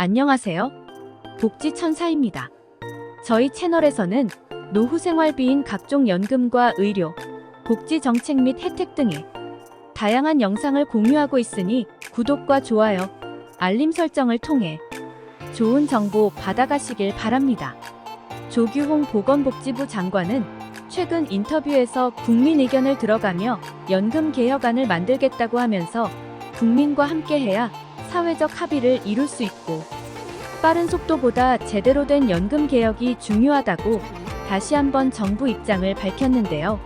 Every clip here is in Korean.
안녕하세요. 복지천사입니다. 저희 채널에서는 노후생활비인 각종 연금과 의료, 복지정책 및 혜택 등의 다양한 영상을 공유하고 있으니 구독과 좋아요, 알림 설정을 통해 좋은 정보 받아가시길 바랍니다. 조규홍 보건복지부 장관은 최근 인터뷰에서 국민 의견을 들어가며 연금 개혁안을 만들겠다고 하면서 국민과 함께해야 사회적 합의를 이룰 수 있고 빠른 속도보다 제대로 된 연금 개혁이 중요하다고 다시 한번 정부 입장을 밝혔는데요.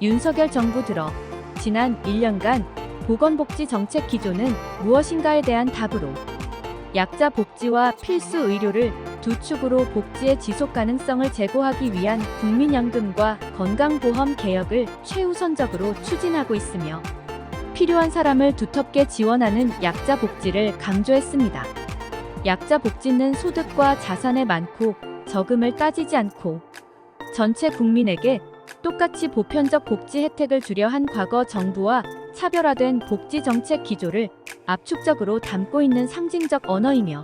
윤석열 정부 들어 지난 1년간 보건복지 정책 기조는 무엇인가에 대한 답으로 약자 복지와 필수 의료를 두 축으로 복지의 지속 가능성을 제고하기 위한 국민연금과 건강보험 개혁을 최우선적으로 추진하고 있으며 필요한 사람을 두텁게 지원하는 약자 복지를 강조했습니다. 약자 복지는 소득과 자산에 많고 적음을 따지지 않고 전체 국민에게 똑같이 보편적 복지 혜택을 주려 한 과거 정부와 차별화된 복지 정책 기조를 압축적으로 담고 있는 상징적 언어이며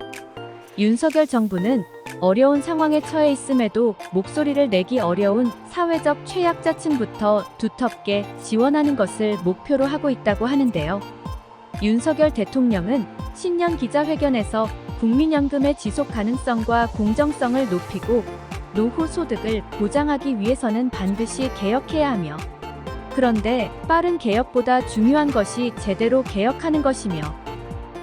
윤석열 정부는 어려운 상황에 처해 있음에도 목소리를 내기 어려운 사회적 최약자층부터 두텁게 지원하는 것을 목표로 하고 있다고 하는데요. 윤석열 대통령은 신년 기자회견에서 국민연금의 지속 가능성과 공정성을 높이고 노후 소득을 보장하기 위해서는 반드시 개혁해야 하며 그런데 빠른 개혁보다 중요한 것이 제대로 개혁하는 것이며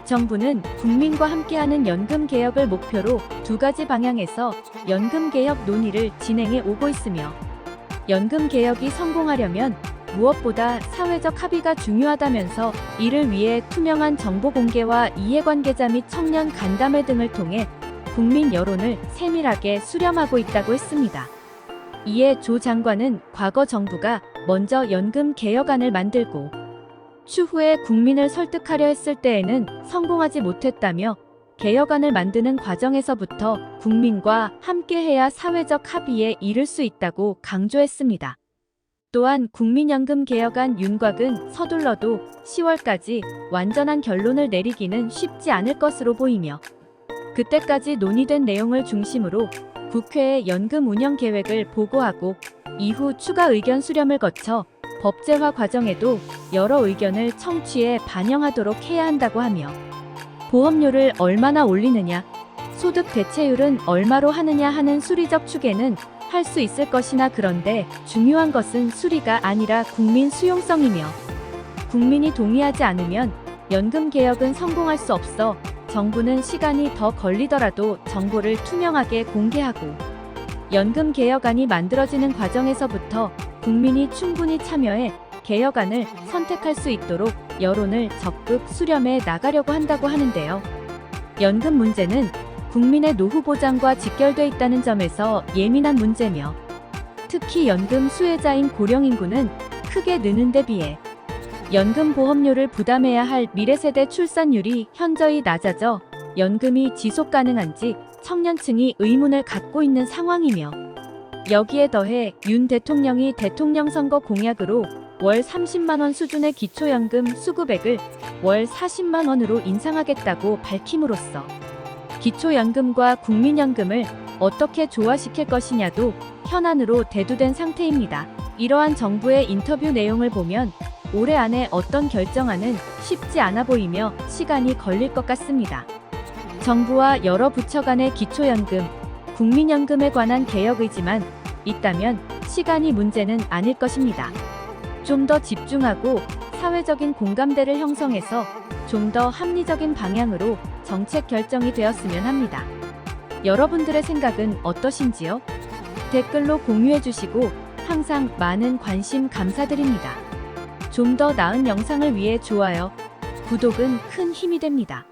정부는 국민과 함께하는 연금 개혁을 목표로 두 가지 방향에서 연금 개혁 논의를 진행해 오고 있으며 연금 개혁이 성공하려면 무엇보다 사회적 합의가 중요하다면서 이를 위해 투명한 정보 공개와 이해관계자 및 청년 간담회 등을 통해 국민 여론을 세밀하게 수렴하고 있다고 했습니다. 이에 조 장관은 과거 정부가 먼저 연금 개혁안을 만들고 추후에 국민을 설득하려 했을 때에는 성공하지 못했다며 개혁안을 만드는 과정에서부터 국민과 함께해야 사회적 합의에 이를 수 있다고 강조했습니다. 또한 국민연금 개혁안 윤곽은 서둘러도 10월까지 완전한 결론을 내리기는 쉽지 않을 것으로 보이며 그때까지 논의된 내용을 중심으로 국회에 연금 운영 계획을 보고하고 이후 추가 의견 수렴을 거쳐 법제화 과정에도 여러 의견을 청취해 반영하도록 해야 한다고 하며 보험료를 얼마나 올리느냐, 소득 대체율은 얼마로 하느냐 하는 수리적 추계는 할 수 있을 것이나 그런데 중요한 것은 수리가 아니라 국민 수용성이며 국민이 동의하지 않으면 연금 개혁은 성공할 수 없어 정부는 시간이 더 걸리더라도 정보를 투명하게 공개하고 연금 개혁안이 만들어지는 과정에서부터 국민이 충분히 참여해 개혁안을 선택할 수 있도록 여론을 적극 수렴해 나가려고 한다고 하는데요. 연금 문제는 국민의 노후 보장과 직결돼 있다는 점에서 예민한 문제며 특히 연금 수혜자인 고령 인구는 크게 느는 데 비해 연금 보험료를 부담해야 할 미래세대 출산율이 현저히 낮아져 연금이 지속 가능한지 청년층이 의문을 갖고 있는 상황이며 여기에 더해 윤 대통령이 대통령 선거 공약으로 월 30만 원 수준의 기초연금 수급액을 월 40만 원으로 인상하겠다고 밝힘으로써 기초연금과 국민연금을 어떻게 조화시킬 것이냐도 현안으로 대두된 상태입니다. 이러한 정부의 인터뷰 내용을 보면 올해 안에 어떤 결정안은 쉽지 않아 보이며 시간이 걸릴 것 같습니다. 정부와 여러 부처 간의 기초연금, 국민연금에 관한 개혁 의지만 있다면 시간이 문제는 아닐 것입니다. 좀 더 집중하고 사회적인 공감대를 형성해서 좀 더 합리적인 방향으로 정책 결정이 되었으면 합니다. 여러분들의 생각은 어떠신지요? 댓글로 공유해 주시고 항상 많은 관심 감사드립니다. 좀 더 나은 영상을 위해 좋아요, 구독은 큰 힘이 됩니다.